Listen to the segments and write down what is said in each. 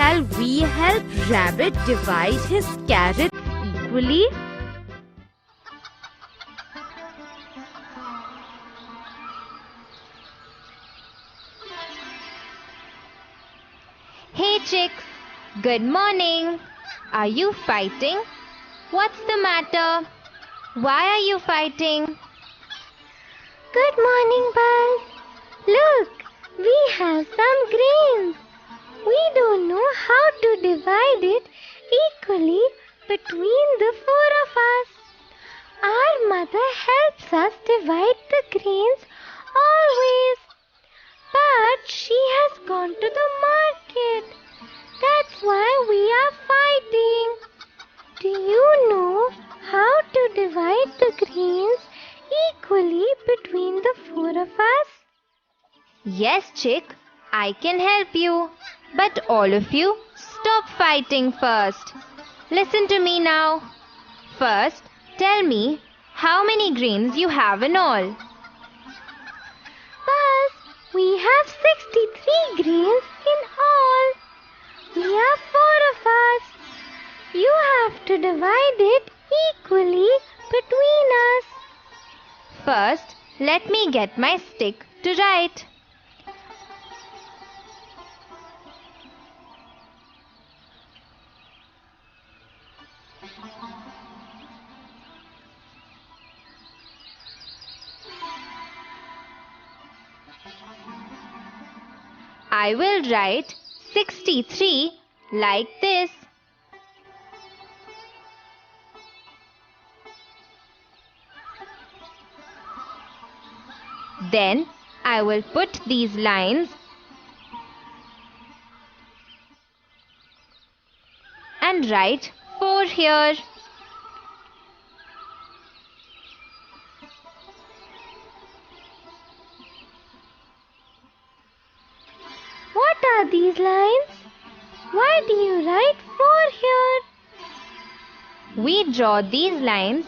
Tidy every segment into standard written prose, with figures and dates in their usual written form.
shall we help Rabbit divide his carrot equally? Hey chicks, good morning. Are you fighting? What's the matter? Why are you fighting? Good morning, Buzz. Look, we have some grains. We don't know how to divide it equally between the four of us. Our mother helps us divide the grains always. But she has gone to the market. That's why we are fighting. Do you know how to divide the grains equally between the four of us? Yes, chick, I can help you. But all of you, stop fighting first. Listen to me now. First, tell me how many grains you have in all. Buzz, we have 63 grains in all. We are four of us. You have to divide it equally between us. First, let me get my stick to write. I will write 63 like this. Then I will put these lines and write 4 here. What are these lines? Why do you write 4 here? We draw these lines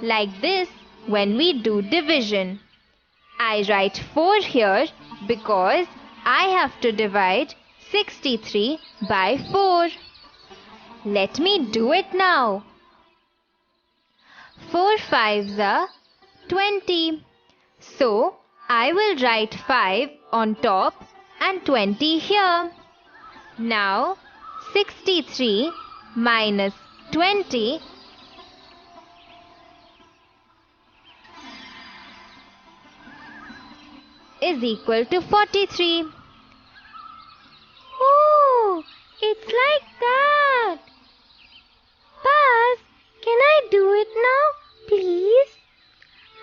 like this when we do division. I write 4 here because I have to divide 63 by 4. Let me do it now. 4 fives are 20. So I will write 5 on top and 20 here. Now 63 minus 20 is equal to 43. Oh, it's like that. Buzz, can I do it now, please?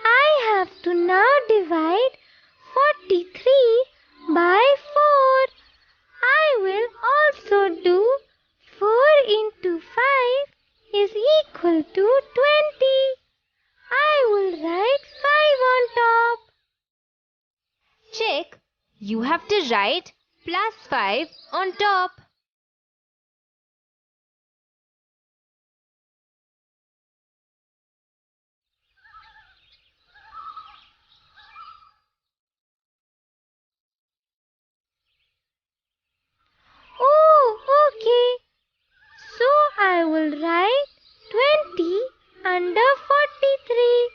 I have to now divide 43 by 4. I will also do 4 into 5 is equal to 20. I will write 5 on top. Chick, you have to write plus 5 on top. Oh, okay. So I will write 20 under 43.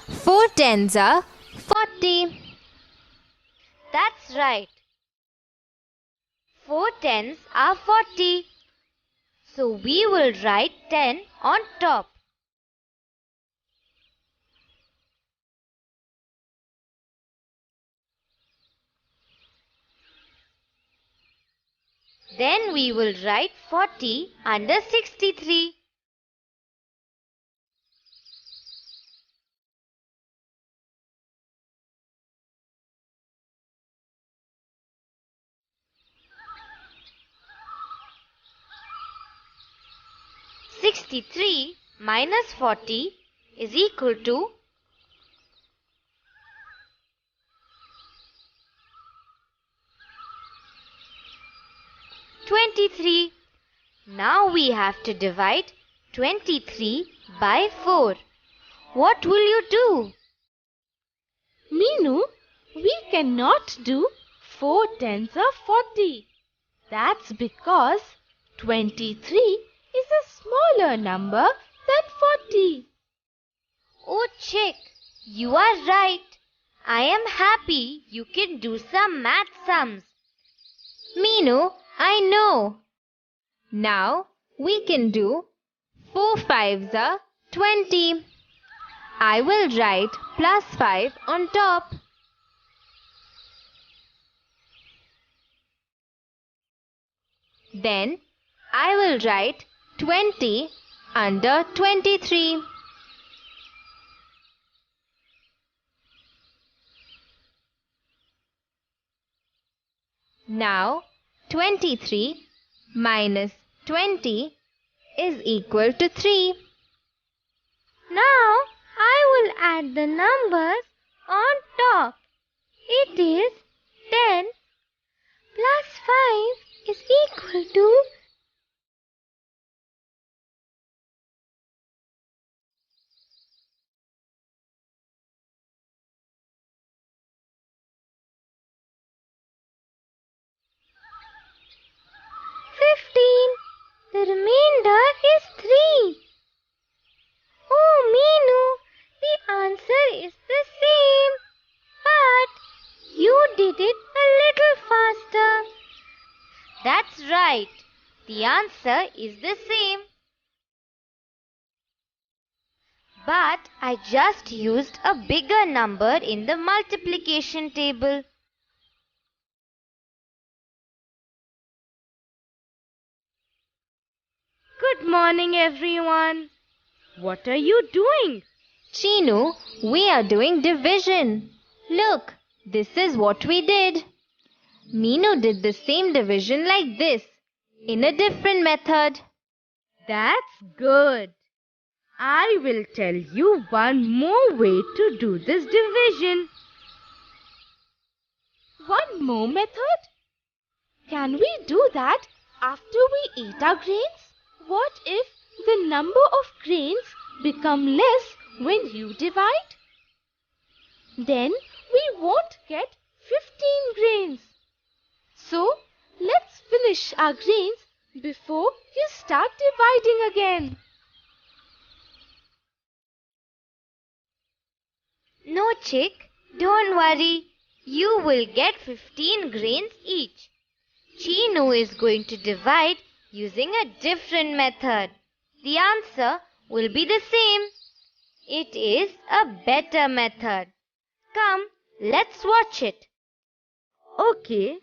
4 tens are 40. That's right. 4 tens are 40. So we will write 10 on top. Then we will write 40 under 63. "63 minus 40 is equal to 23. Now we have to divide 23 by 4. What will you do? Meenu, we cannot do 4 tens of 40. That's because 23 is a smaller number than 40. Oh, Chick, you are right. I am happy you can do some math sums. Meenu, I know. Now we can do 4 fives are 20. I will write plus 5 on top. Then I will write 20 under 23. Now 23 minus 20 is equal to 3. Now I will add the numbers on top. It is 10 plus 5 is equal to 15. The remainder is 3. Oh, Meenu, the answer is the same. But you did it a little faster. That's right. The answer is the same. But I just used a bigger number in the multiplication table. Good morning, everyone. What are you doing? Chinu, we are doing division. Look, this is what we did. Meenu did the same division like this, in a different method. That's good. I will tell you one more way to do this division. One more method? Can we do that after we eat our grains? What if the number of grains become less when you divide? Then we won't get 15 grains. So let's finish our grains before you start dividing again. No, Chick, don't worry. You will get 15 grains each. Chinu is going to divide using a different method. The answer will be the same. It is a better method. Come, let's watch it. Okay,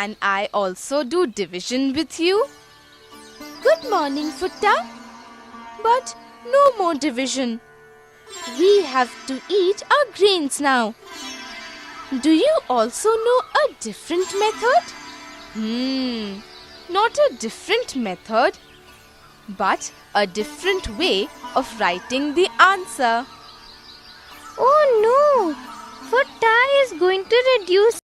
and I also do division with you. Good morning, Futta. But no more division. We have to eat our grains now. Do you also know a different method? Not a different method, but a different way of writing the answer. Oh no! Futta is going to reduce.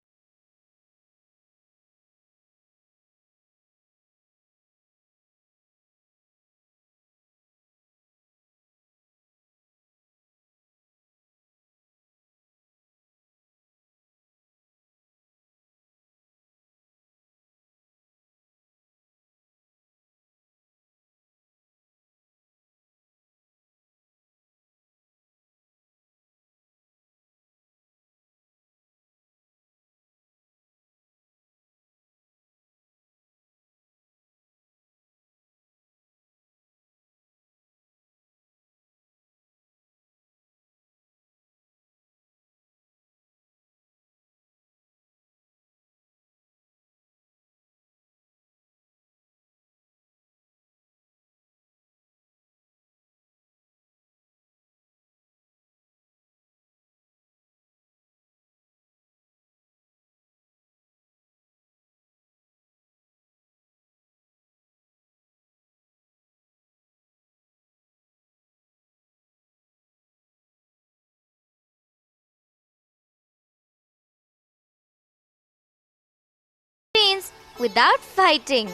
Grains without fighting.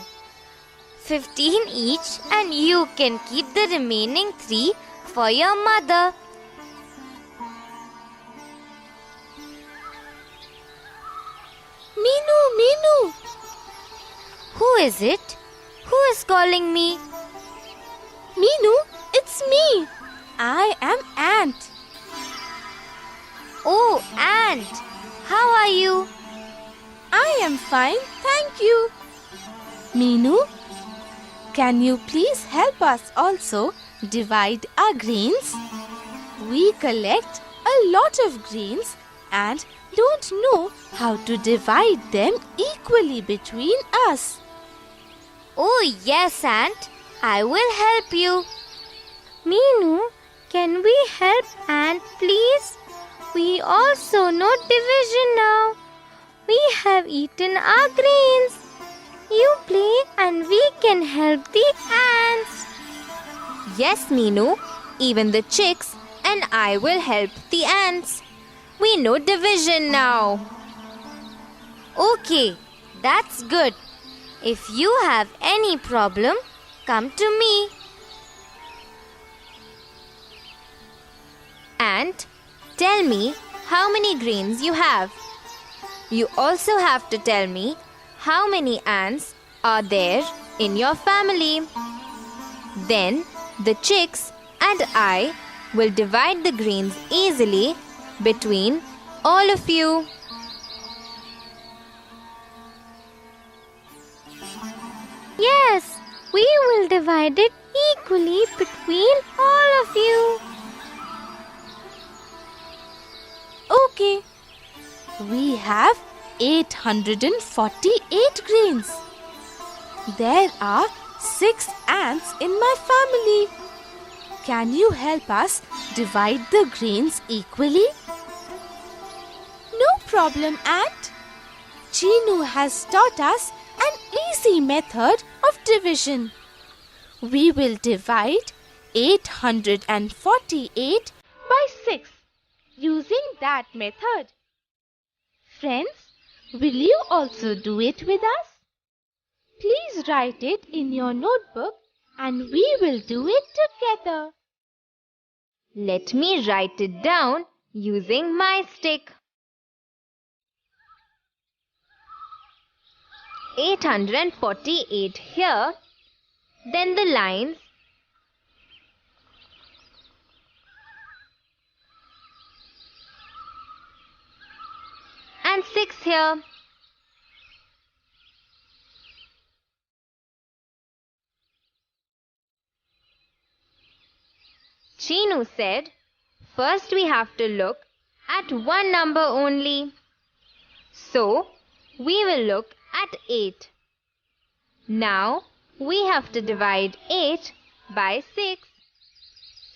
15 each, and you can keep the remaining 3 for your mother. Meenu, Meenu! Who is it? Who is calling me? Meenu, it's me. I am Ant. Oh, Ant. How are you? I am fine, thank you. Meenu, can you please help us also divide our grains? We collect a lot of grains and don't know how to divide them equally between us. Oh, yes, Ant. I will help you. Meenu, can we help Ant, please? We also know division now. We have eaten our grains. You play and we can help the ants. Yes, Meenu, even the chicks and I will help the ants. We know division now. Okay, that's good. If you have any problem, come to me. Ant, tell me how many grains you have. You also have to tell me how many ants are there in your family. Then the chicks and I will divide the grains easily between all of you. Yes, we will divide it equally between all of you. Okay. We have 848 grains. There are 6 ants in my family. Can you help us divide the grains equally? No problem, Ant. Chinu has taught us an easy method of division. We will divide 848 by 6 using that method. Friends, will you also do it with us? Please write it in your notebook and we will do it together. Let me write it down using my stick. 848 here, then the lines and 6 here. Chinu said, first we have to look at one number only. So, we will look at 8. Now we have to divide 8 by 6.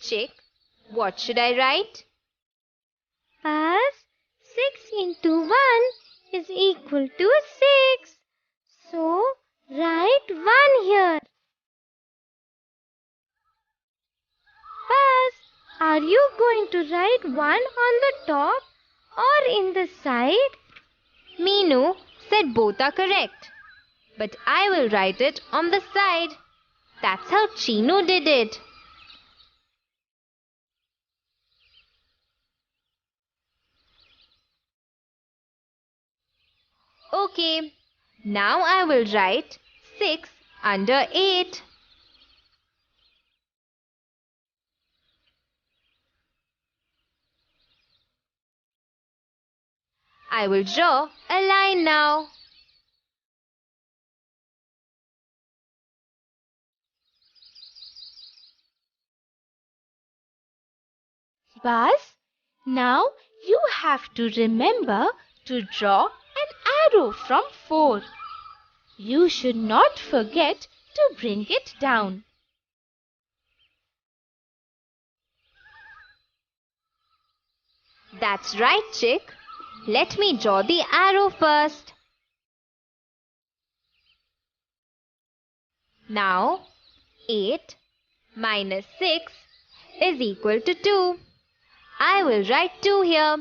Chick, what should I write? Buzz, 6 into 1 is equal to 6. So, write 1 here. Buzz, are you going to write 1 on the top or in the side? Meenu said both are correct, but I will write it on the side. That's how Chinu did it. Okay, now I will write 6 under 8. I will draw a line now. Buzz, now you have to remember to draw an arrow from 4. You should not forget to bring it down. That's right, Chick. Let me draw the arrow first. Now, 8 minus 6 is equal to 2. I will write 2 here.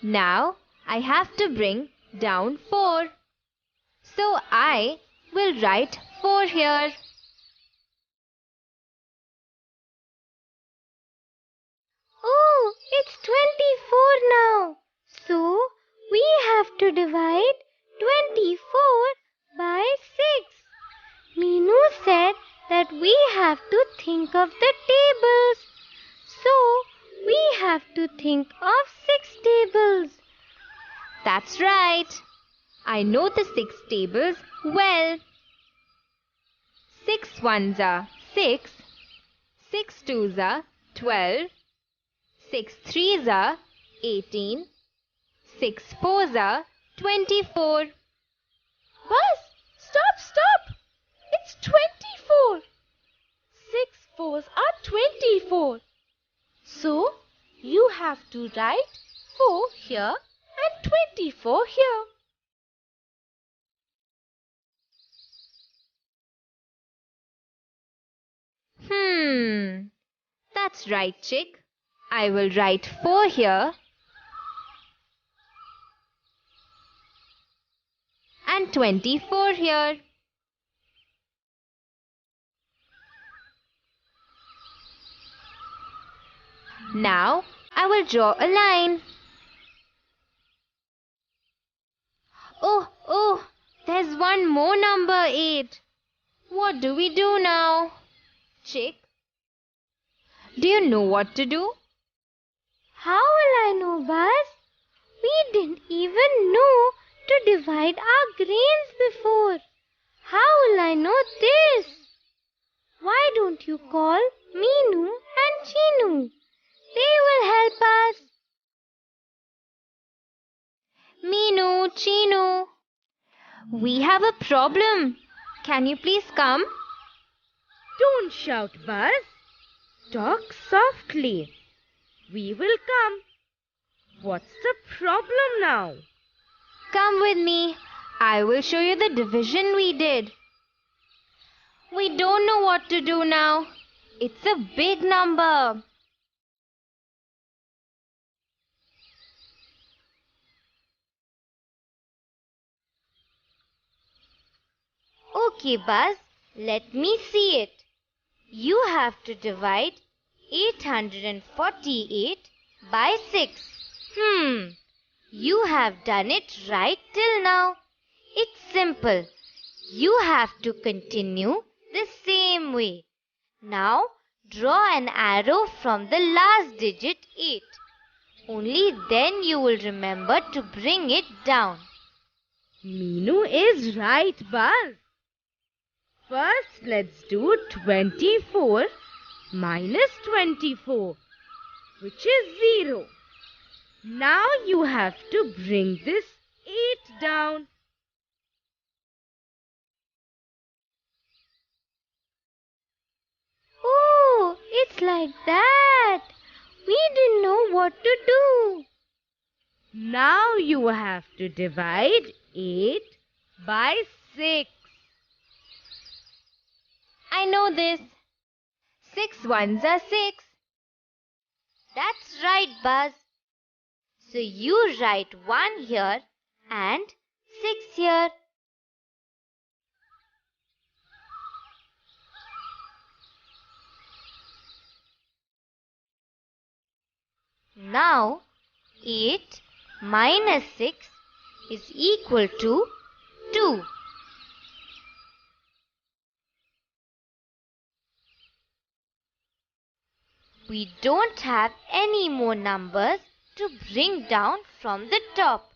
Now, I have to bring down 4. So, I will write 4 here. Oh, it's 24 now. So, we have to divide 24 by 6. Meenu said that we have to think of the tables. So, we have to think of 6 tables. That's right. I know the 6 tables well. 6 ones are 6, 6 twos are 12, 6 threes are 18, 6 fours are 24. Buzz, stop! It's 24. 6 fours are 24. So, you have to write 4 here and 24 here. That's right, Chick. I will write 4 here and 24 here. Now I will draw a line. Oh, there's one more number 8. What do we do now? Chick, do you know what to do? How will I know, Buzz? We didn't even know to divide our grains before. How will I know this? Why don't you call Meenu and Chinu? They will help us. Meenu, Chinu, we have a problem. Can you please come? Don't shout, Buzz. Talk softly. We will come. What's the problem now? Come with me. I will show you the division we did. We don't know what to do now. It's a big number. Okay, Buzz, let me see it. You have to divide 848 by 6. You have done it right till now. It's simple. You have to continue the same way. Now, draw an arrow from the last digit 8. Only then you will remember to bring it down. Meenu is right, Buzz. First, let's do 24 minus 24, which is 0. Now you have to bring this 8 down. Oh, it's like that. We didn't know what to do. Now you have to divide 8 by 6. I know this. 6 ones are 6. That's right, Buzz. So you write 1 here and 6 here. Now 8 minus 6 is equal to 2. We don't have any more numbers to bring down from the top.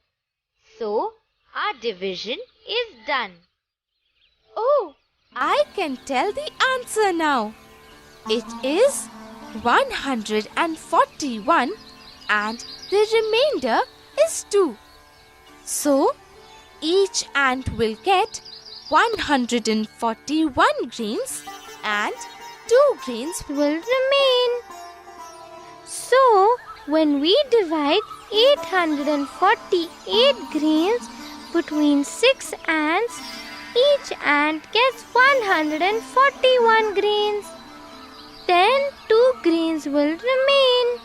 So our division is done. Oh, I can tell the answer now. It is 141 and the remainder is 2. So, each ant will get 141 grains and 2 grains will remain. So, when we divide 848 grains between 6 ants, each ant gets 141 grains. Then 2 grains will remain.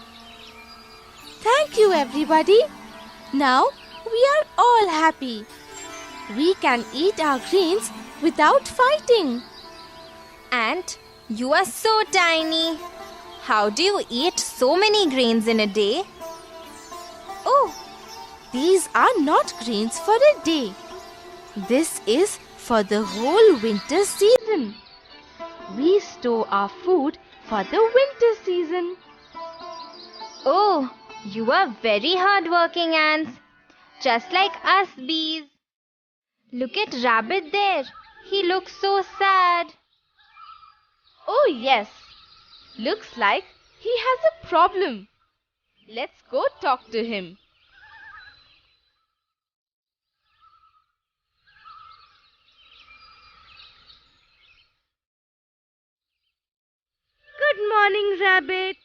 Thank you, everybody. Now we are all happy. We can eat our grains without fighting. Ant, you are so tiny. How do you eat so many grains in a day? Oh, these are not grains for a day. This is for the whole winter season. We store our food for the winter season. Oh, you are very hardworking ants. Just like us bees. Look at Rabbit there. He looks so sad. Oh yes, looks like he has a problem. Let's go talk to him. Good morning, Rabbit.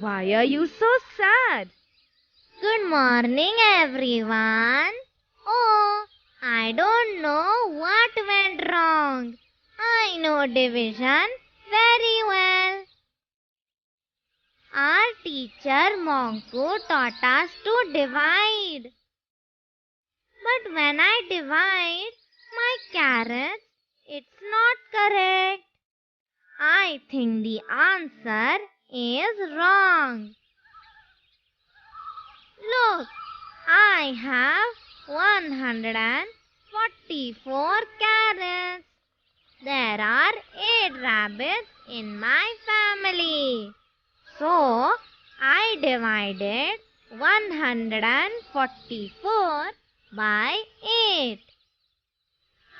Why are you so sad? Good morning, everyone. Oh, I don't know what went wrong. I know division very well. Our teacher Monku taught us to divide. But when I divide my carrots, it's not correct. I think the answer is wrong. Look, I have 144 carrots. There are 8 rabbits in my family. So, I divided 144 by 8.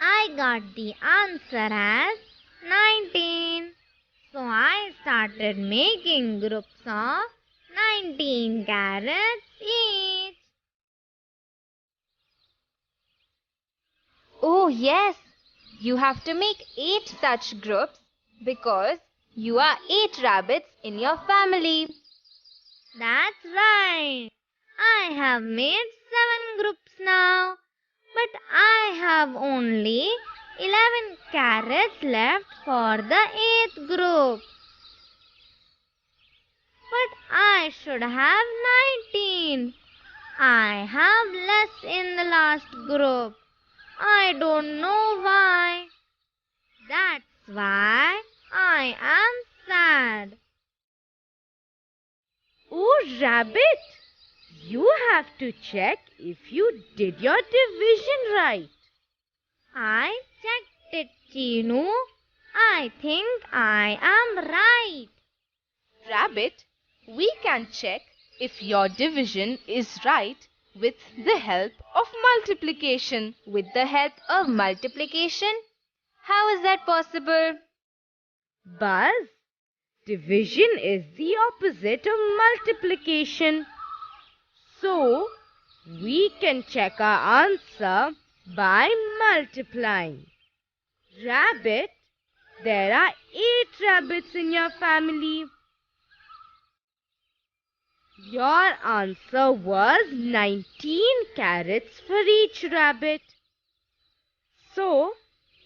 I got the answer as 19. So, I started making groups of 19 carrots each. Oh yes, you have to make 8 such groups because you are 8 rabbits in your family. That's right. I have made 7 groups now. But I have only 11 carrots left for the 8th group. But I should have 19. I have less in the last group. I don't know why. That's why I am sad. Oh, Rabbit, you have to check if you did your division right. I checked it, Chinu. I think I am right. Rabbit, we can check if your division is right with the help of multiplication. With the help of multiplication? How is that possible? Buzz, division is the opposite of multiplication. So, we can check our answer by multiplying. Rabbit, there are 8 rabbits in your family. Your answer was 19 carrots for each rabbit. So,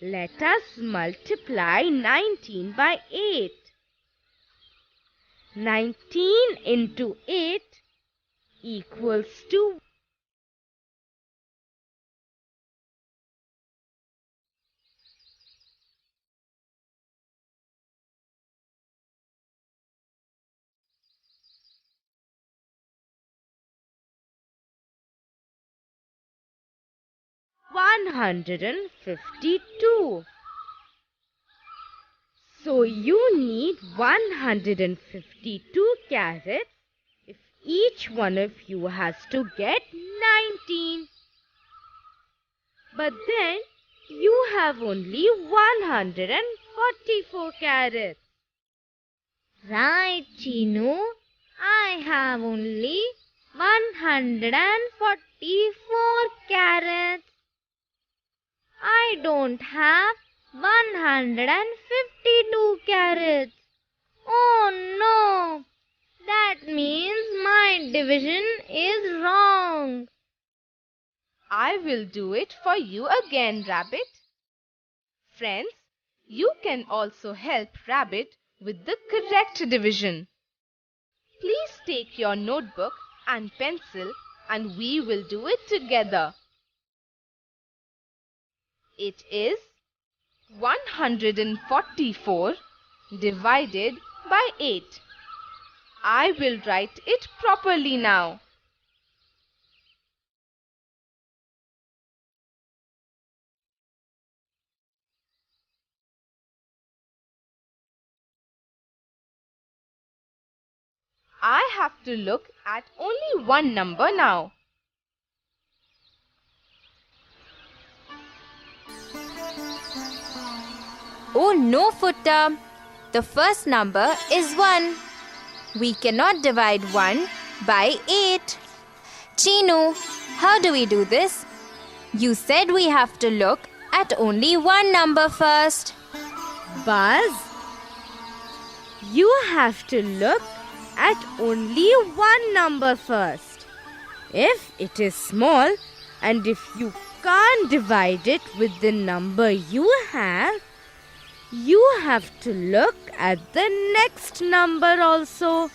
let us multiply 19 by 8. 19 into 8 equals to 152. So you need 152 carrots if each one of you has to get 19. But then you have only 144 carrots. Right, Chinu. I have only 144 carrots. I don't have 152 carrots. Oh no! That means my division is wrong. I will do it for you again, Rabbit. Friends, you can also help Rabbit with the correct division. Please take your notebook and pencil and we will do it together. It is 144 divided by 8. I will write it properly now. I have to look at only one number now. Oh no, Futta! The first number is 1. We cannot divide 1 by 8. Chinu, how do we do this? You said we have to look at only one number first. Buzz, you have to look at only one number first. If it is small and if you can't divide it with the number you have to look at the next number also.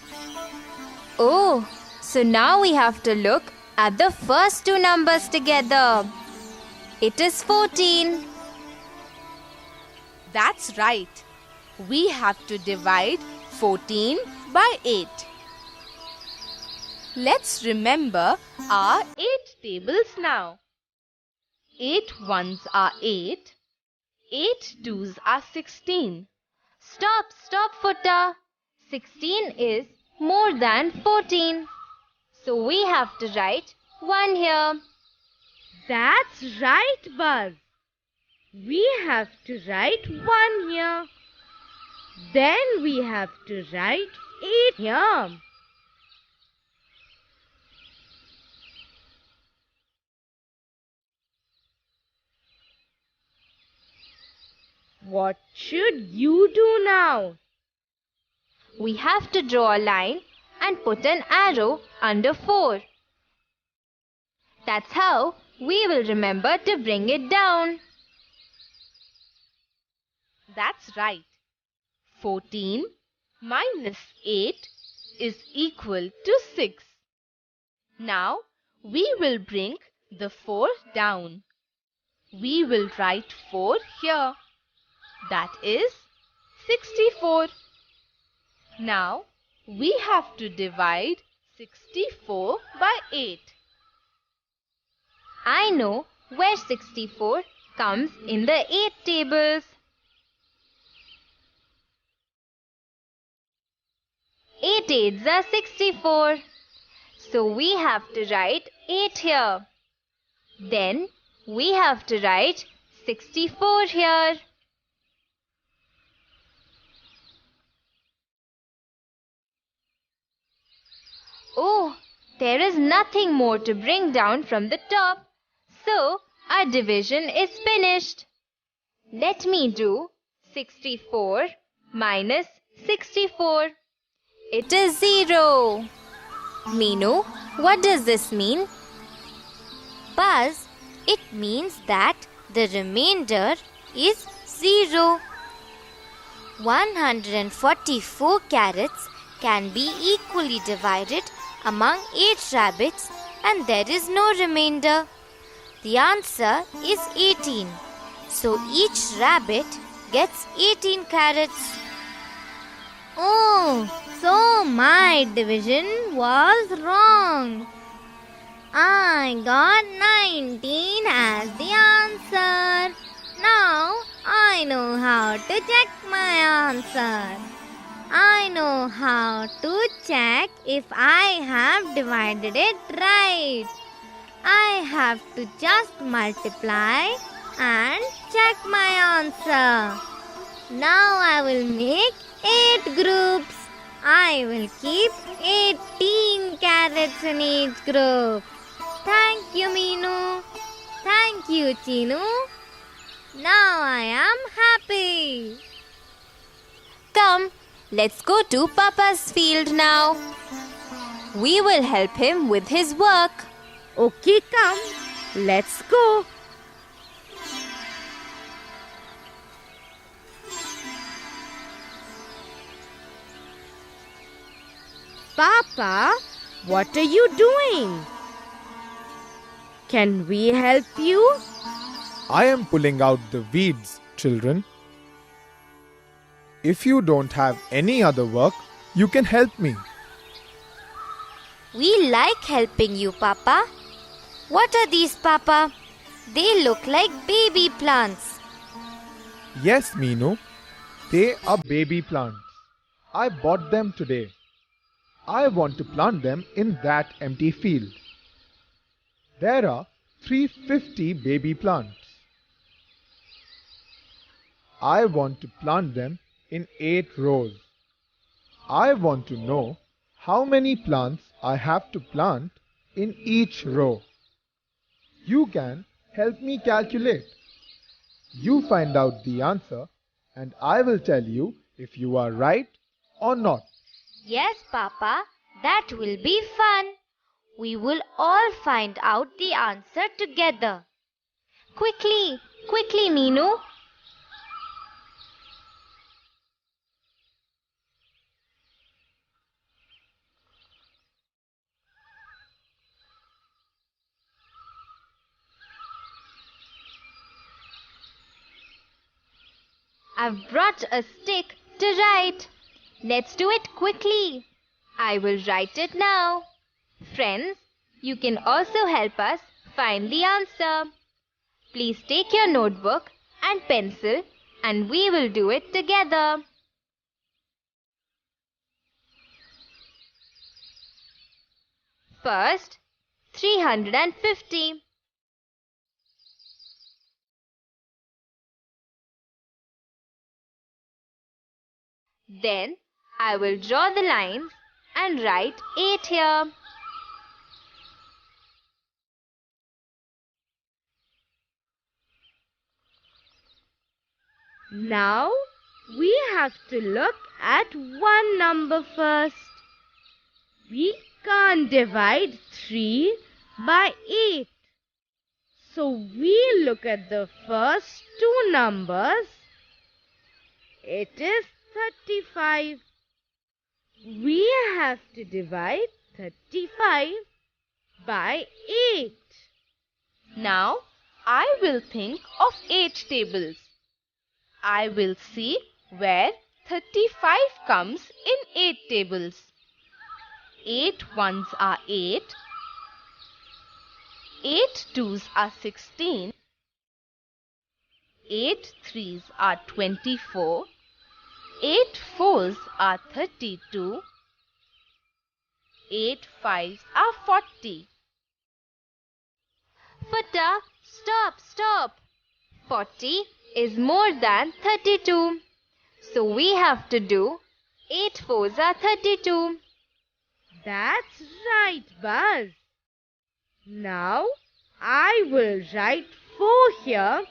Oh, so now we have to look at the first two numbers together. It is 14. That's right. We have to divide 14 by 8. Let's remember our 8 tables now. 8 ones are 8. 8 twos are 16. Stop, Futta. 16 is more than 14. So we have to write 1 here. That's right, Buzz. We have to write 1 here. Then we have to write 8 here. What should you do now? We have to draw a line and put an arrow under 4. That's how we will remember to bring it down. That's right. 14 minus 8 is equal to 6. Now we will bring the 4 down. We will write 4 here. That is 64. Now we have to divide 64 by 8. I know where 64 comes in the 8 tables. 8 eights are 64. So we have to write 8 here. Then we have to write 64 here. Oh, There is nothing more to bring down from the top. So, our division is finished. Let me do 64 minus 64. It is 0. Meenu, what does this mean? Buzz, it means that the remainder is 0. 144 carrots can be equally divided among 8 rabbits and there is no remainder. The answer is 18. So each rabbit gets 18 carrots. Oh, so my division was wrong. I got 19 as the answer. Now I know how to check my answer. I know how to check if I have divided it right. I have to just multiply and check my answer. Now I will make 8 groups. I will keep 18 carrots in each group. Thank you, Meenu. Thank you, Chinu. Now I am happy. Come, let's go to Papa's field now. We will help him with his work. Okay, come. Let's go. Papa, what are you doing? Can we help you? I am pulling out the weeds, children. If you don't have any other work, you can help me. We like helping you, Papa. What are these, Papa? They look like baby plants. Yes, Meenu. They are baby plants. I bought them today. I want to plant them in that empty field. There are 350 baby plants. I want to plant them in 8 rows. I want to know how many plants I have to plant in each row. You can help me calculate. You find out the answer and I will tell you if you are right or not. Yes, Papa, that will be fun. We will all find out the answer together. Quickly, quickly, Meenu. I've brought a stick to write. Let's do it quickly. I will write it now. Friends, you can also help us find the answer. Please take your notebook and pencil and we will do it together. First, 350. Then I will draw the lines and write 8 here. Now we have to look at one number first. We can't divide 3 by 8. So we look at the first 2 numbers. It is 35. We have to divide 35 by 8. Now I will think of 8 tables. I will see where 35 comes in 8 tables. 8 ones are 8. 8 twos are 16. 8 threes are 24. 8 fours are 32. 8 fives are 40. Futta, stop. 40 is more than 32. So we have to do 8 fours are 32. That's right, Buzz. Now I will write 4 here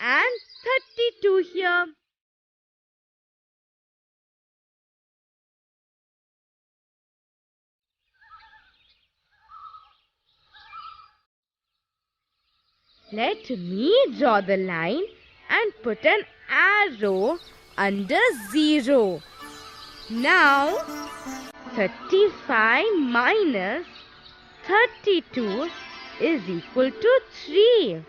and 32 here. Let me draw the line and put an arrow under 0. Now 35 minus 32 is equal to 3.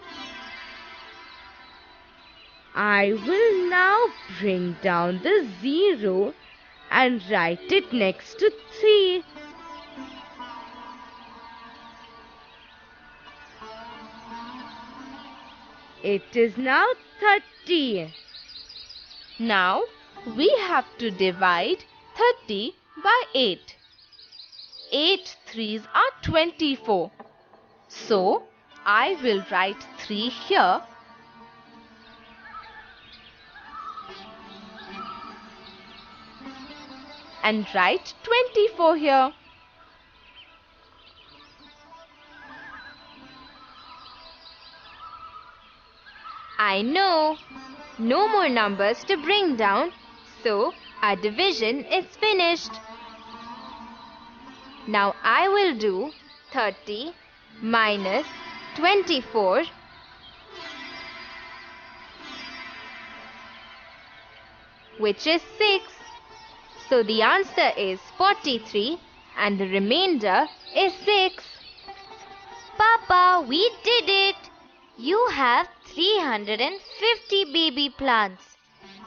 I will now bring down the 0 and write it next to 3. It is now 30. Now we have to divide 30 by 8. 8 threes are 24. So I will write 3 here and write 24 here. I know. No more numbers to bring down, so our division is finished. Now I will do 30 minus 24, which is 6. So the answer is 43 and the remainder is 6. Papa, we did it! You have 350 baby plants.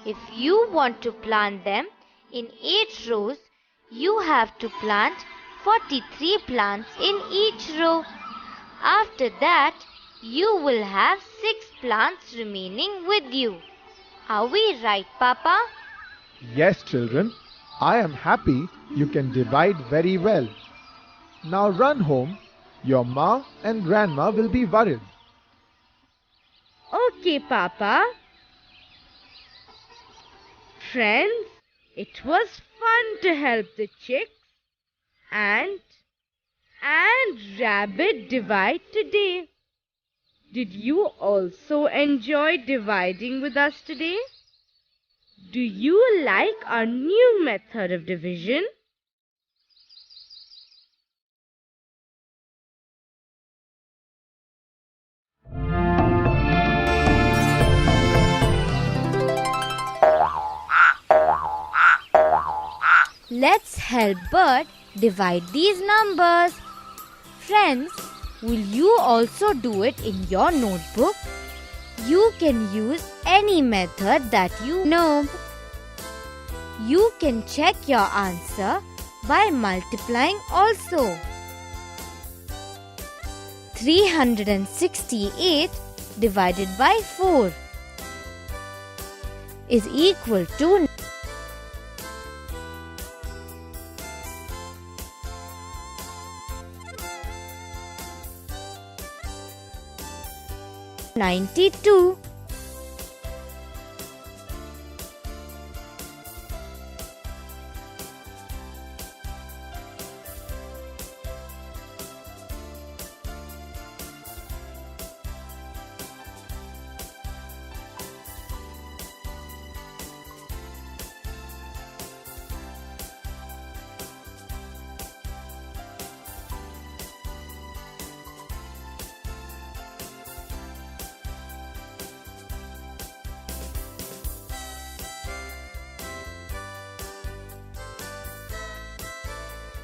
If you want to plant them in 8 rows, you have to plant 43 plants in each row. After that, you will have 6 plants remaining with you. Are we right, Papa? Yes, children. I am happy you can divide very well. Now run home. Your ma and grandma will be worried. Okay, Papa. Friends, it was fun to help the chicks and rabbit divide today. Did you also enjoy dividing with us today? Do you like our new method of division? Let's help Bert divide these numbers. Friends, will you also do it in your notebook? You can use any method that you know. You can check your answer by multiplying also. 368 divided by 4 is equal to 92.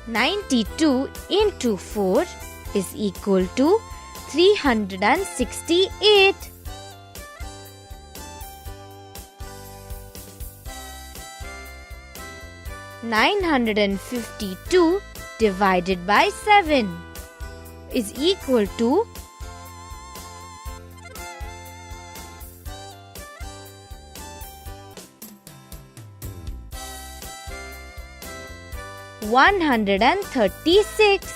"92 into 4 is equal to 368. "952 divided by 7 is equal to 136.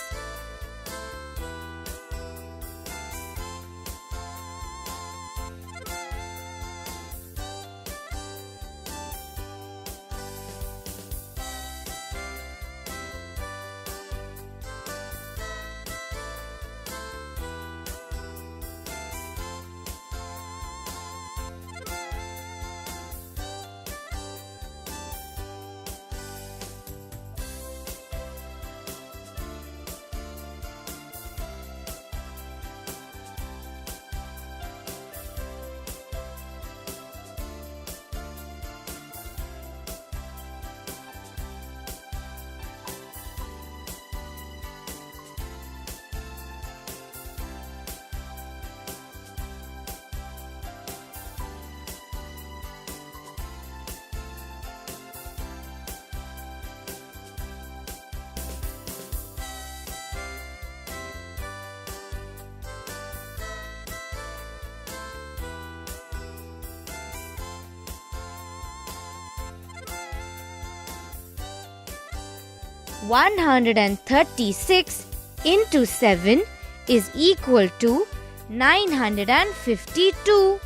136 into 7 is equal to 952.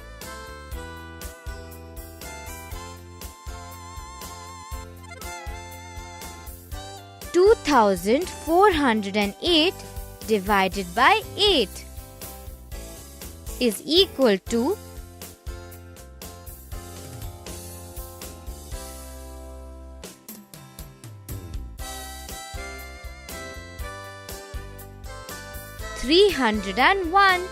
2408 divided by 8 is equal to 301.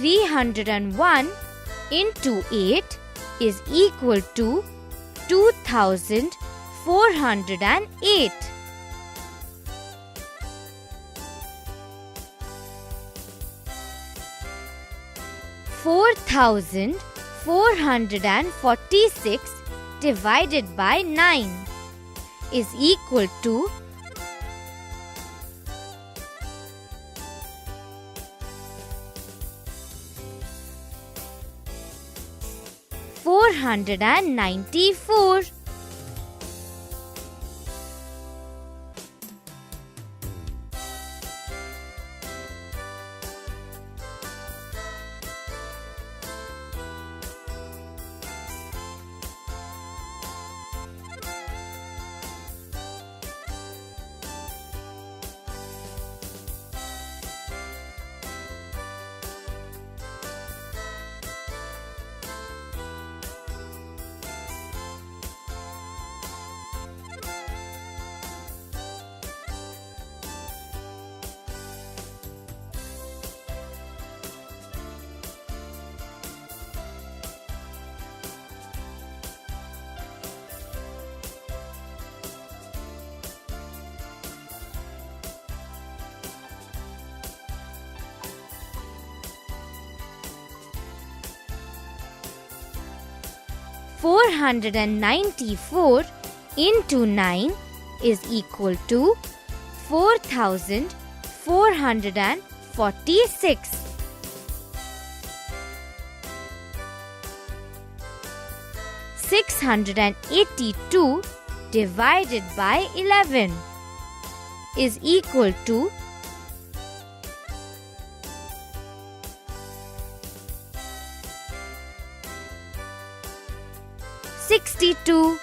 Three hundred and one into 8 is equal to 2408. 4446 divided by 9 is equal to 494. Four hundred and 94 into 9 is equal to 4446. 682 divided by 11 is equal to 62.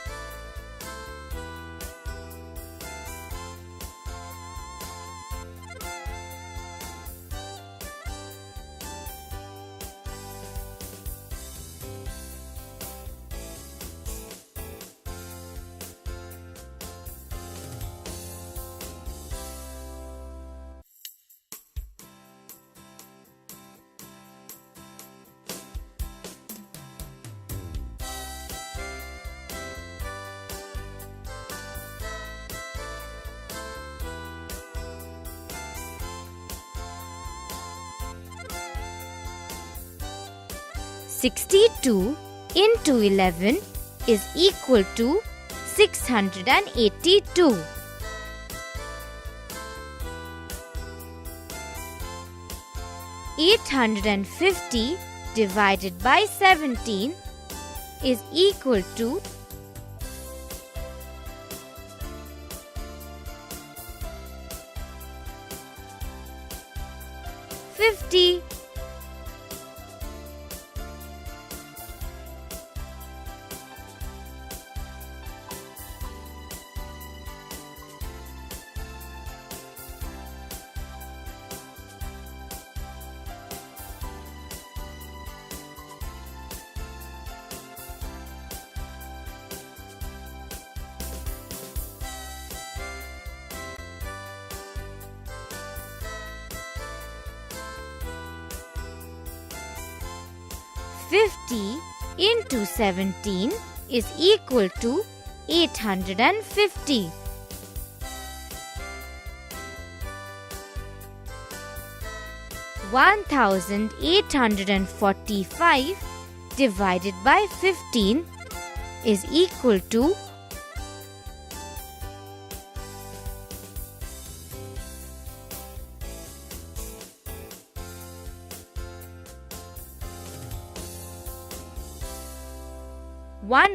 Sixty-two into 11 is equal to 682. 850 divided by 17 is equal to 50. 50 into 17 is equal to 850. One 1845 divided by 15 is equal to 123.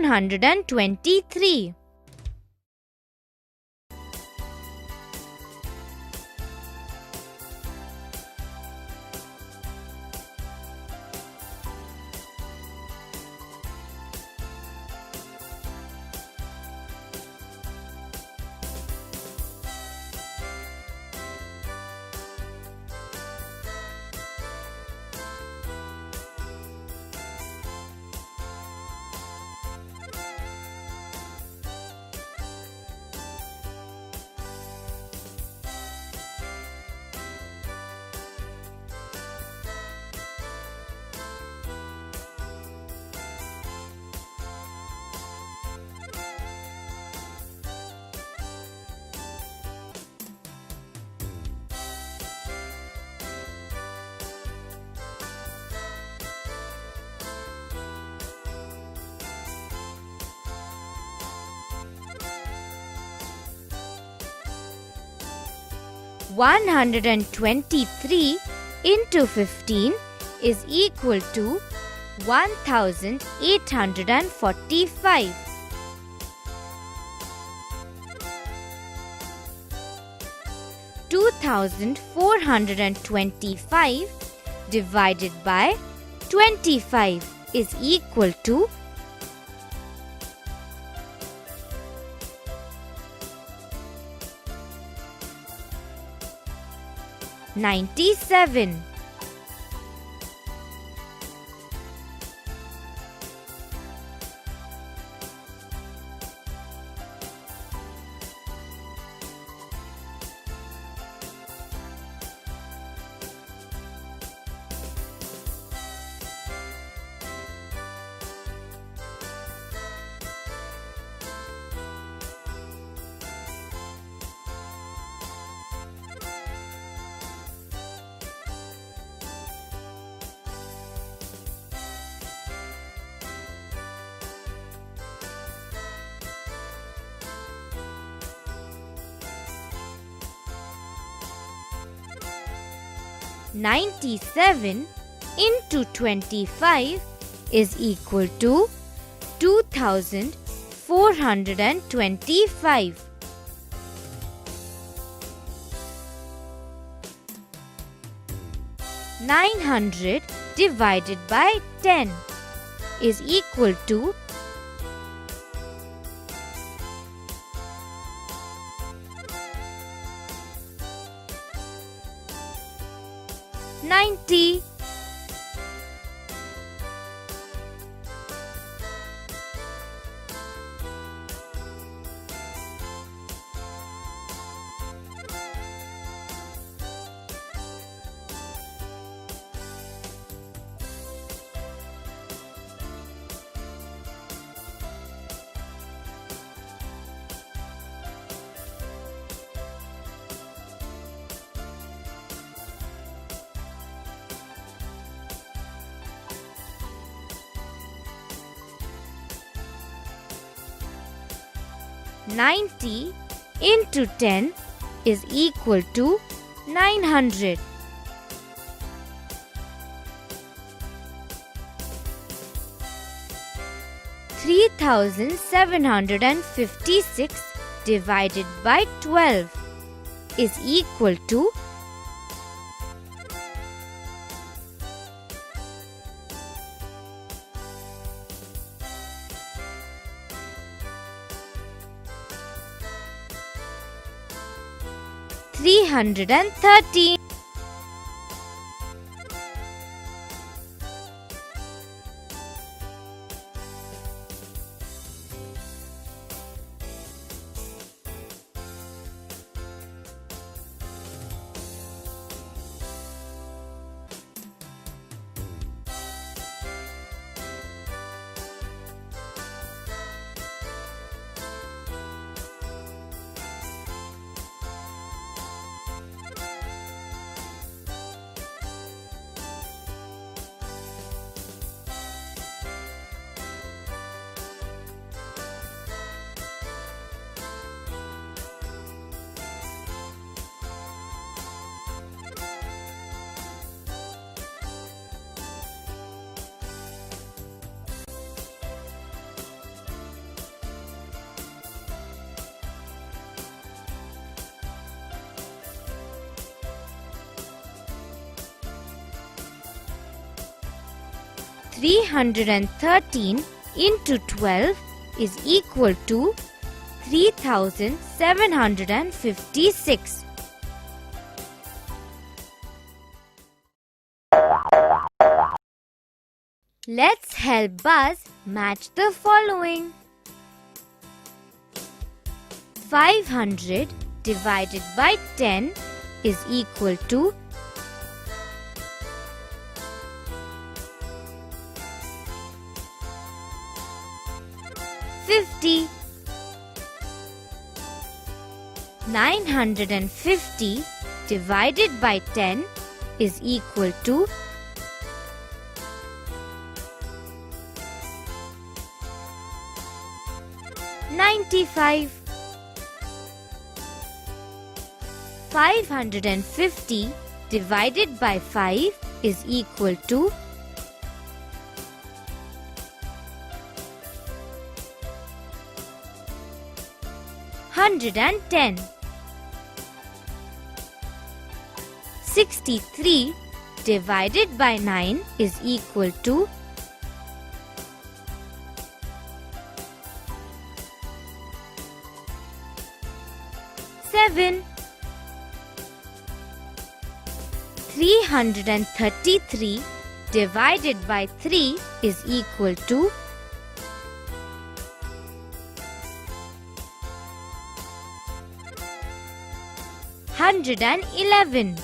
One 123 into 15 is equal to 1845. Two 2425 divided by 25 is equal to 97. "97 into 25 is equal to 2425. Nine 900 divided by 10 is equal to 90. "90 into 10 is equal to 900. Three 3756 divided by 12 is equal to 313. 313 into 12 is equal to 3756. Let's help Buzz match the following. 500 divided by 10 is equal to 50. 950 divided by 10 is equal to 95. 550 divided by 5 is equal to 110. 63 divided by 9 is equal to 7. 333 divided by 3 is equal to 111.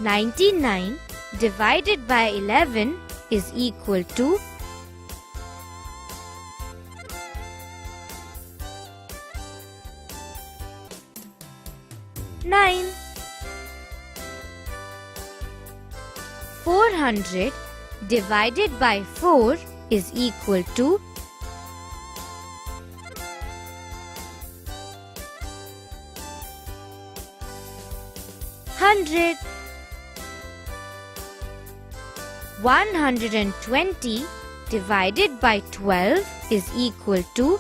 99 divided by 11 is equal to 9. 400 divided by 4 is equal to 100. 120 divided by 12 is equal to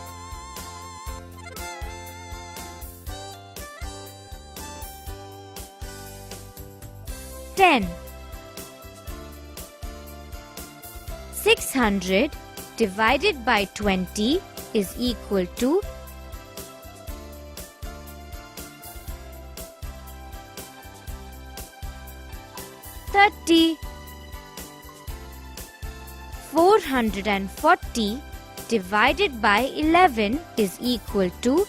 10. 600 divided by 20 is equal to 30. 440 divided by 11 is equal to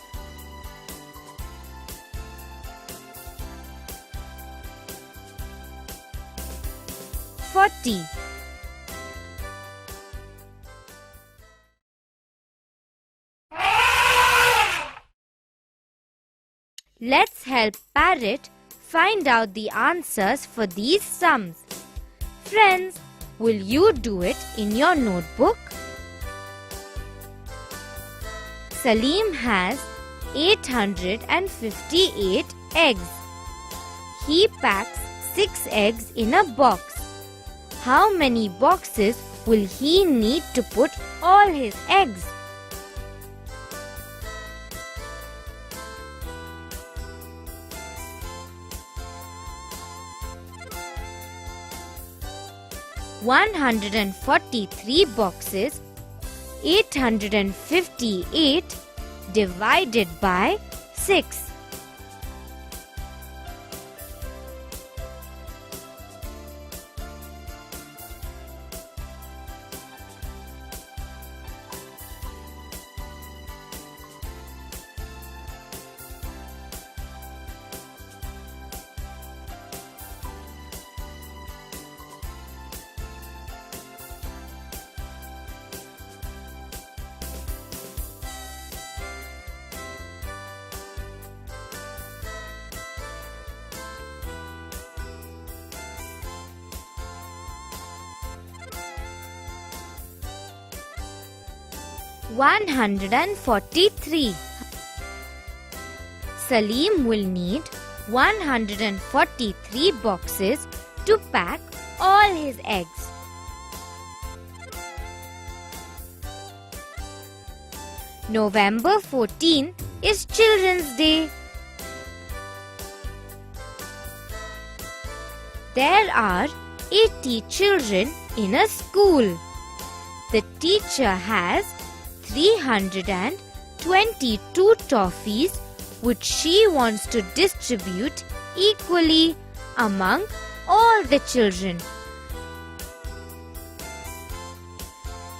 40. Let's help Parrot find out the answers for these sums. Friends, will you do it in your notebook? Salim has 858 eggs. He packs 6 eggs in a box. How many boxes will he need to put all his eggs? $143 boxes, 858 divided by 6. $143. Salim will need 143 boxes to pack all his eggs. November 14 is Children's Day. There are 80 children in a school. The teacher has 322 toffees which she wants to distribute equally among all the children.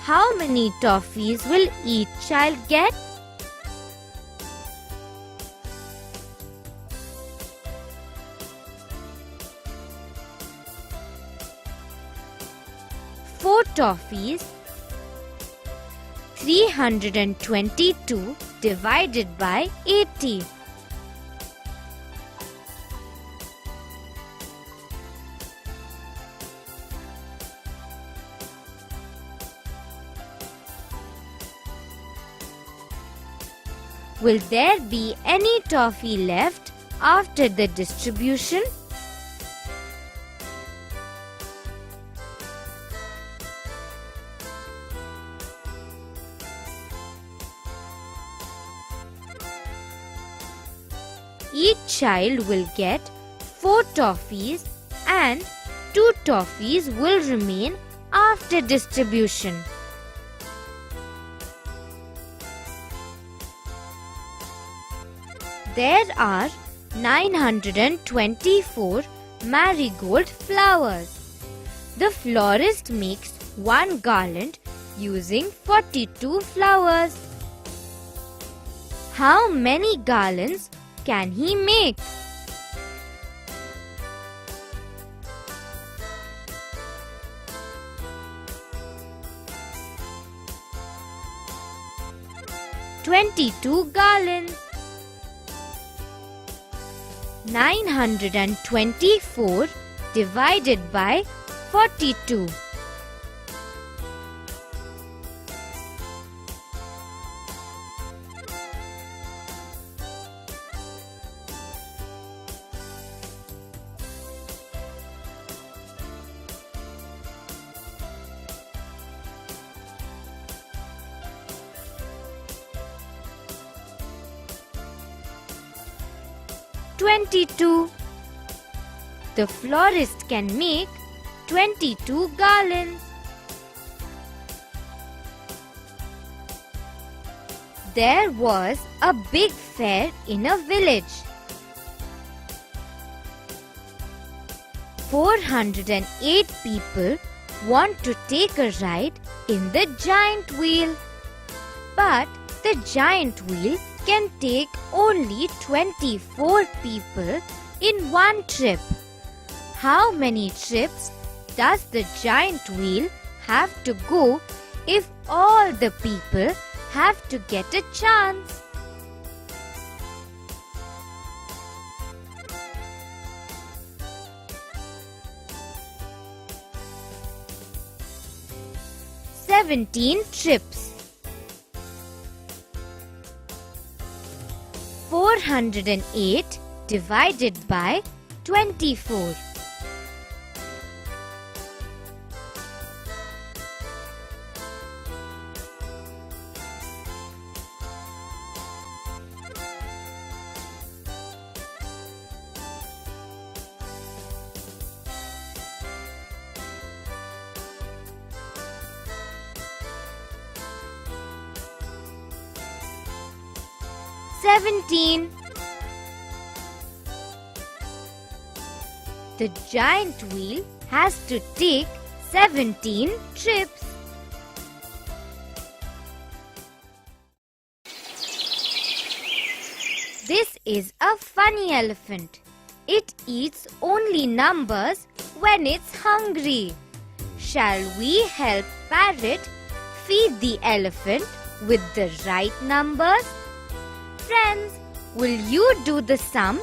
How many toffees will each child get? Four toffees. 322 divided by 80. Will there be any toffee left after the distribution? Each child will get 4 toffees and 2 toffees will remain after distribution. There are 924 marigold flowers. The florist makes one garland using 42 flowers. How many garlands can he make? "22 garlands." 924 divided by 42. "22. The florist can make 22 garlands. There was a big fair in a village. 408 people want to take a ride in the giant wheel. But the giant wheel can take only 24 people in one trip. How many trips does the giant wheel have to go if all the people have to get a chance? "17 trips." 408 divided by 24. "17. The giant wheel has to take 17 trips. This is a funny elephant. It eats only numbers when it's hungry. Shall we help Parrot feed the elephant with the right numbers? Friends, will you do the sum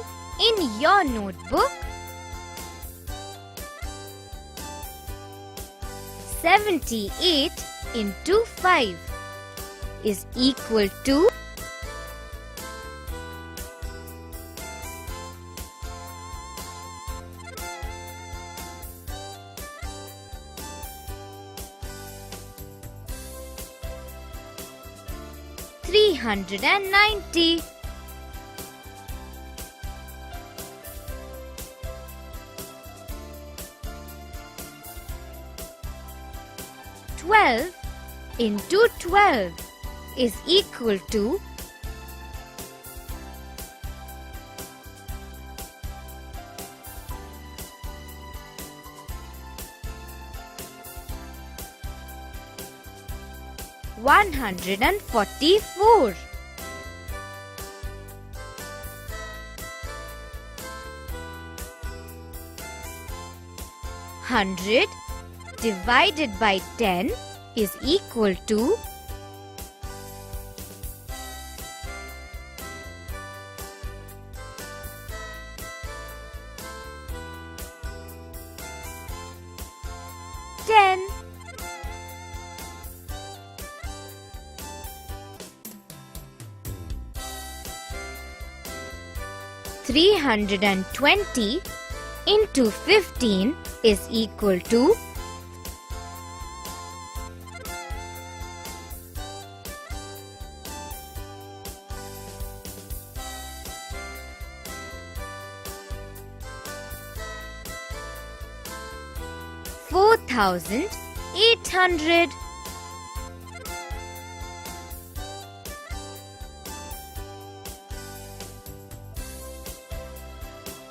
in your notebook? 78 into 5 is equal to 390. 12 into 12 is equal to 144. 100 divided by 10 is equal to 10. 320 into 15 is equal to 4,800.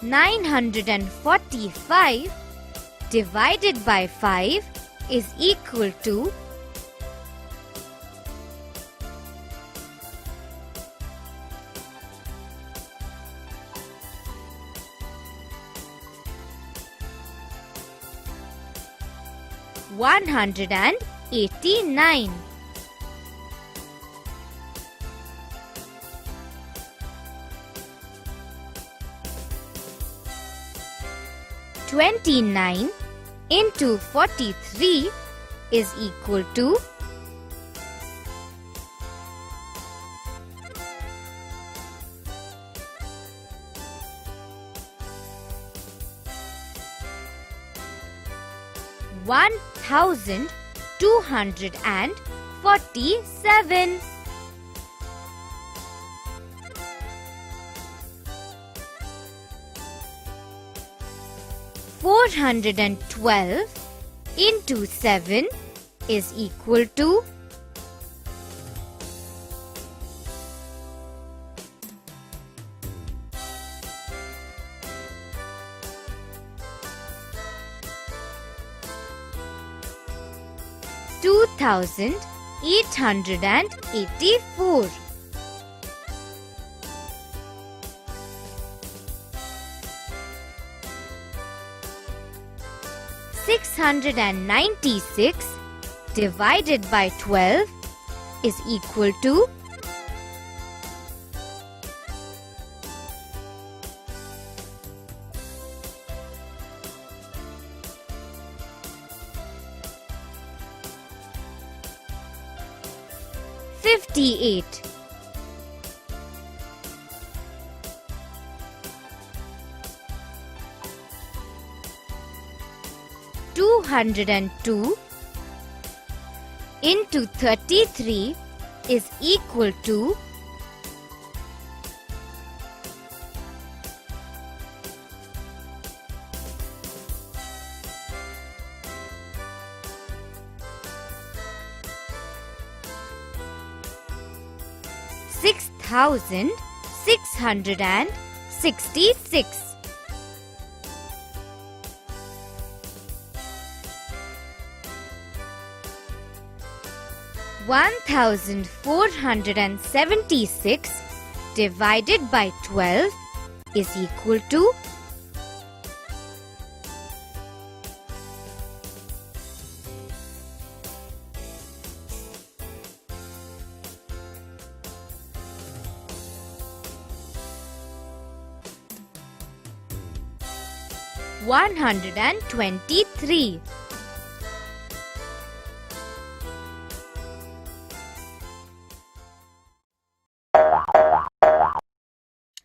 945 divided by 5 is equal to 189. 29 into 43 is equal to 1,247. 412 into 7 is equal to 2,884. 696 divided by 12 is equal to 58. 202 into 33 is equal to 6,666. 1,476 divided by 12 is equal to 123.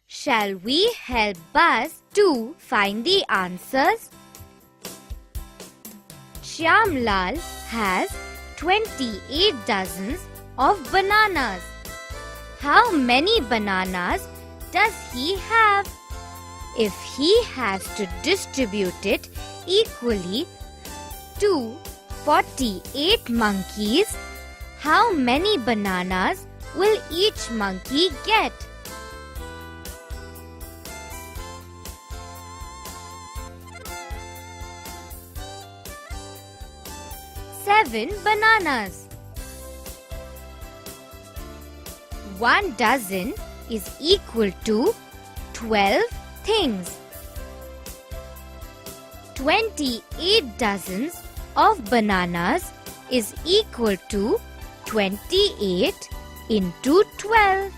Shall we help Buzz to find the answers? Shyamlal has 28 dozens of bananas. How many bananas does he have? If he has to distribute it equally to 48 monkeys, how many bananas will each monkey get? 7 bananas. 1 dozen is equal to 12 things. 28 dozens of bananas is equal to 28 into 12.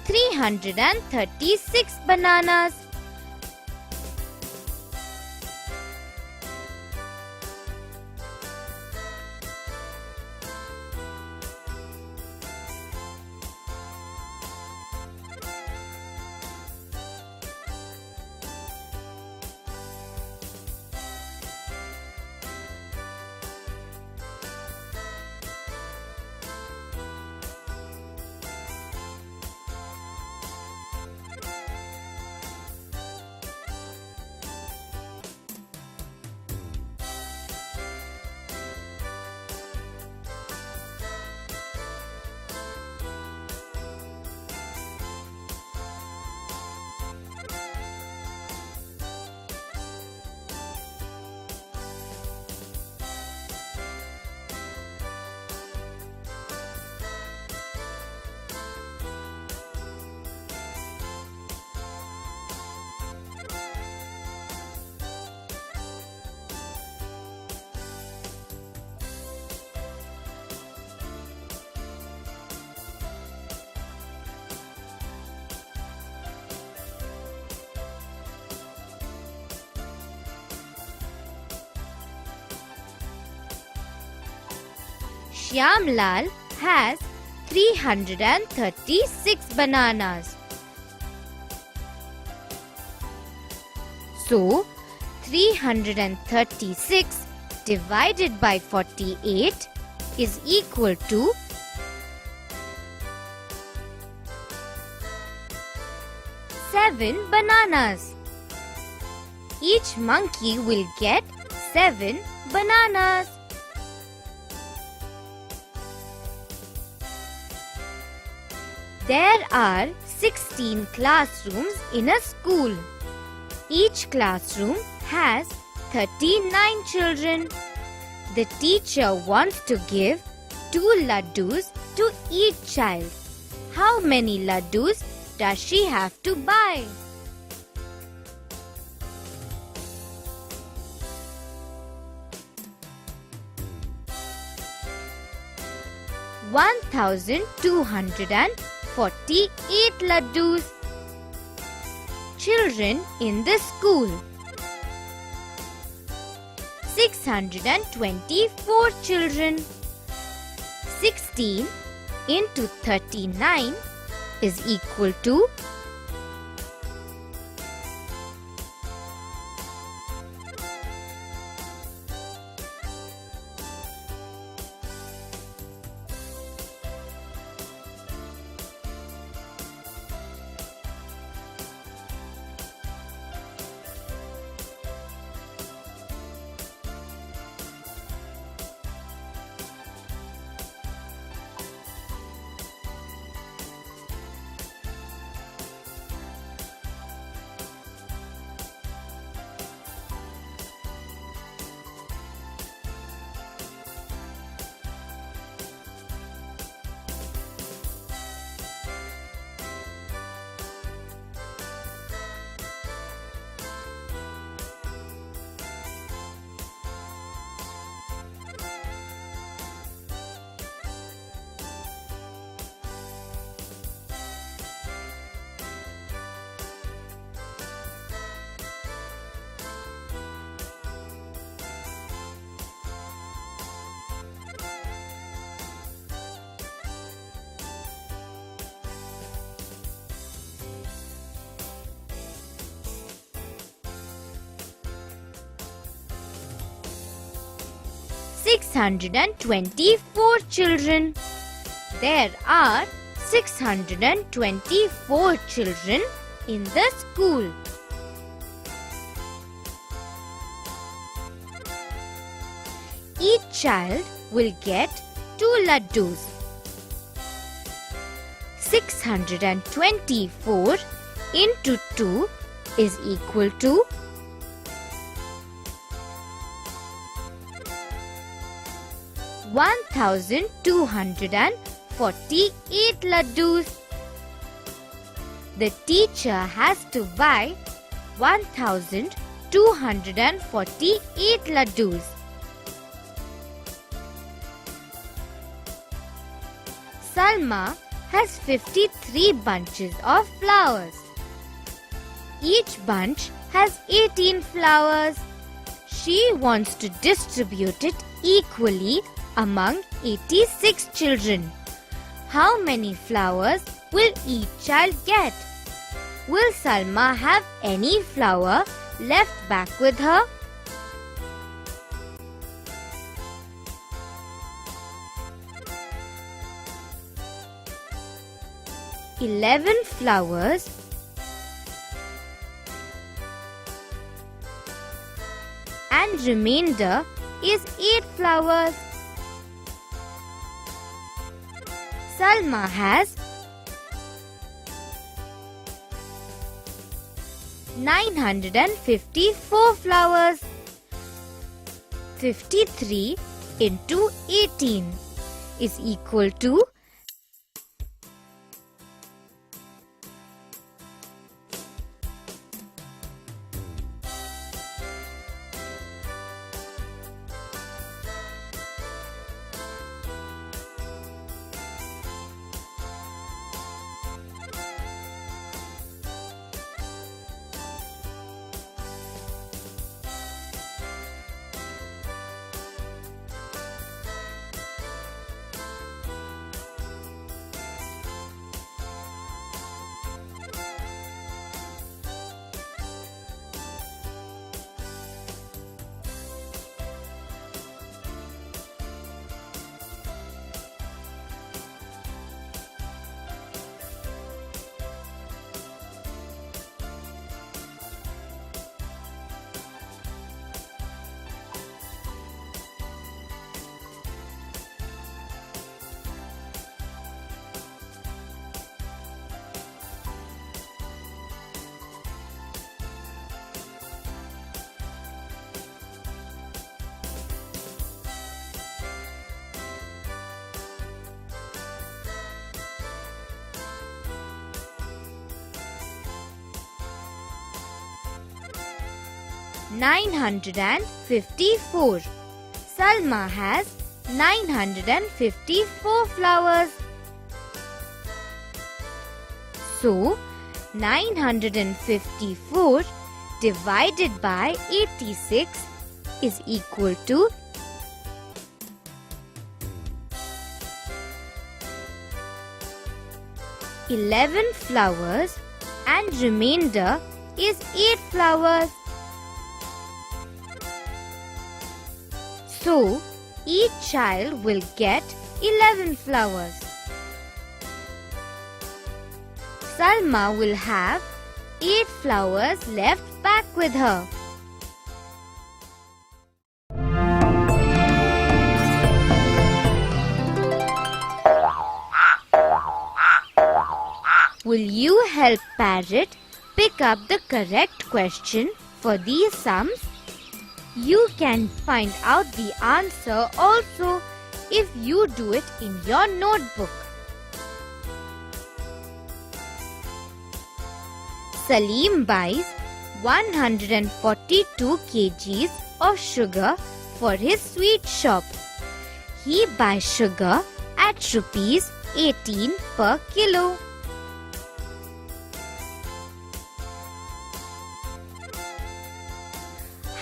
336 bananas. Shyamlal has 336 bananas. So, 336 divided by 48 is equal to 7 bananas. Each monkey will get 7 bananas. There are 16 classrooms in a school. Each classroom has 39 children. The teacher wants to give 2 laddus to each child. How many laddus does she have to buy? $1,248 laddus. Children in the school. 624 children. 16 into 39 is equal to 624 children. There are 624 children in the school. Each child will get 2 laddus. 624 into 2 is equal to 1248 laddus. The teacher has to buy 1248 laddus. Salma has 53 bunches of flowers. Each bunch has 18 flowers. She wants to distribute it equally among 86 children. How many flowers will each child get? Will Salma have any flower left back with her? Eleven flowers and remainder is 8 flowers. Salma has 954 flowers. 53 into 18 is equal to 954. Salma has 954 flowers. So, 954 divided by 86 is equal to 11 flowers and remainder is 8 flowers. So, each child will get 11 flowers. Salma will have 8 flowers left back with her. Will you help Parrot pick up the correct question for these sums? You can find out the answer also if you do it in your notebook. Salim buys 142 kgs of sugar for his sweet shop. He buys sugar at rupees 18 per kilo.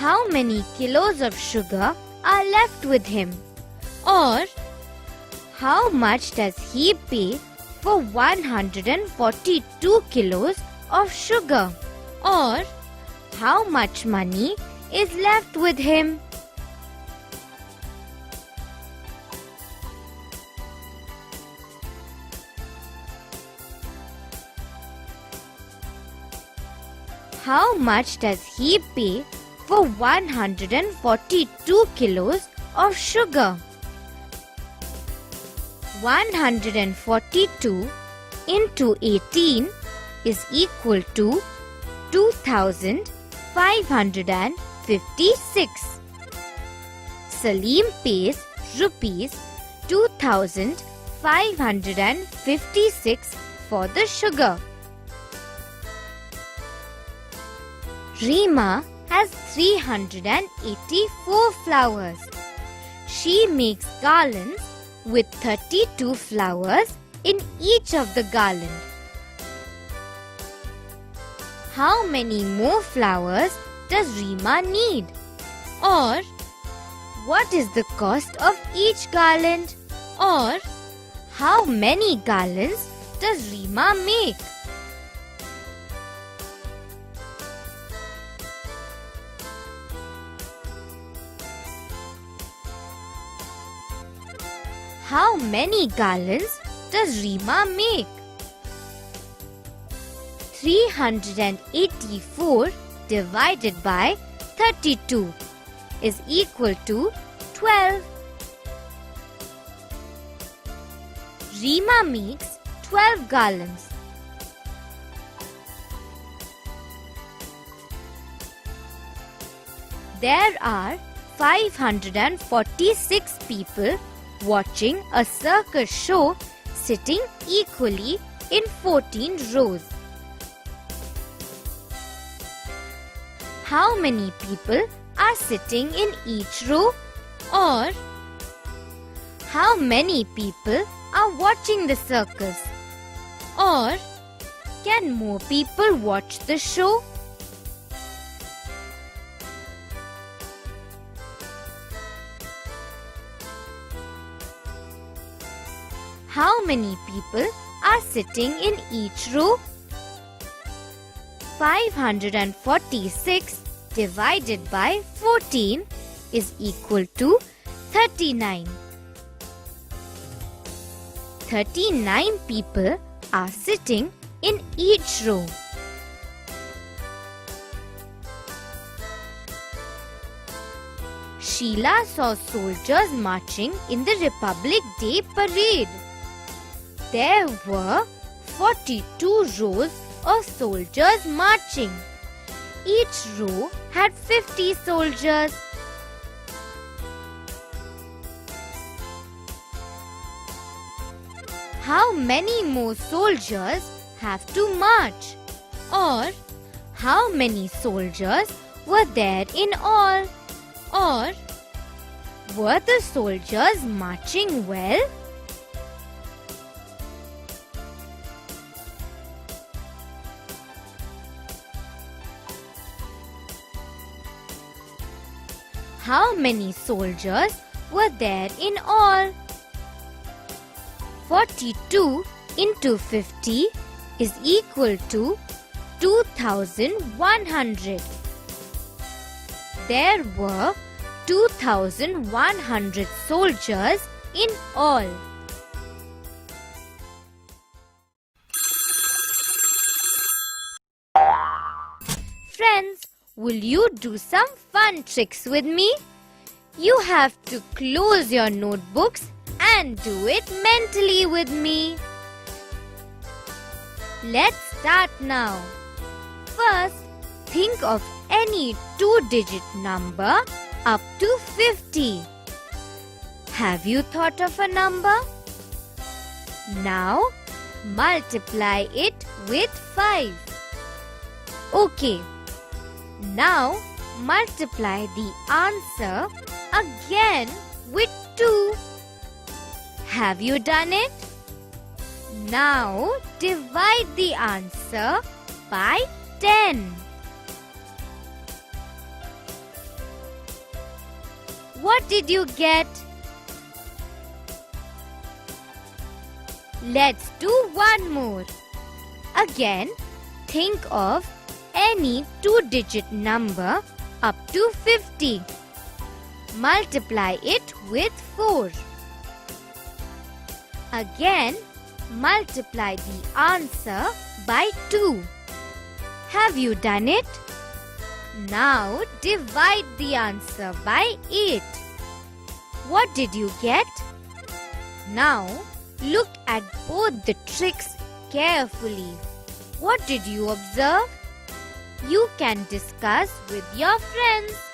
How many kilos of sugar are left with him? Or, how much does he pay for 142 kilos of sugar? Or, how much money is left with him? How much does he pay for 142 kilos of sugar? 142 into 18 is equal to 2556. Salim pays rupees 2556 for the sugar. Reema has 384 flowers. She makes garlands with 32 flowers in each of the garland. How many more flowers does Reema need? Or what is the cost of each garland? Or how many garlands does Reema make? How many garlands does Reema make? 384 divided by 32 is equal to 12. Reema makes 12 garlands. There are 546 people watching a circus show sitting equally in 14 rows. How many people are sitting in each row? Or how many people are watching the circus? Or can more people watch the show? How many people are sitting in each row? 546 divided by 14 is equal to 39. 39 people are sitting in each row. Sheila saw soldiers marching in the Republic Day parade. There were 42 rows of soldiers marching. Each row had 50 soldiers. How many more soldiers have to march? Or how many soldiers were there in all? Or were the soldiers marching well? How many soldiers were there in all? 42 into 50 is equal to 2100. There were 2100 soldiers in all. Friends, will you do some fun tricks with me? You have to close your notebooks and do it mentally with me. Let's start now. First, think of any two-digit number up to 50. Have you thought of a number? Now, multiply it with 5. Okay. Now, multiply the answer again with 2. Have you done it? Now, divide the answer by 10. What did you get? Let's do one more. Again, think of any two-digit number up to 50. Multiply it with 4. Again, multiply the answer by 2. Have you done it? Now divide the answer by 8. What did you get? Now look at both the tricks carefully. What did you observe? You can discuss with your friends.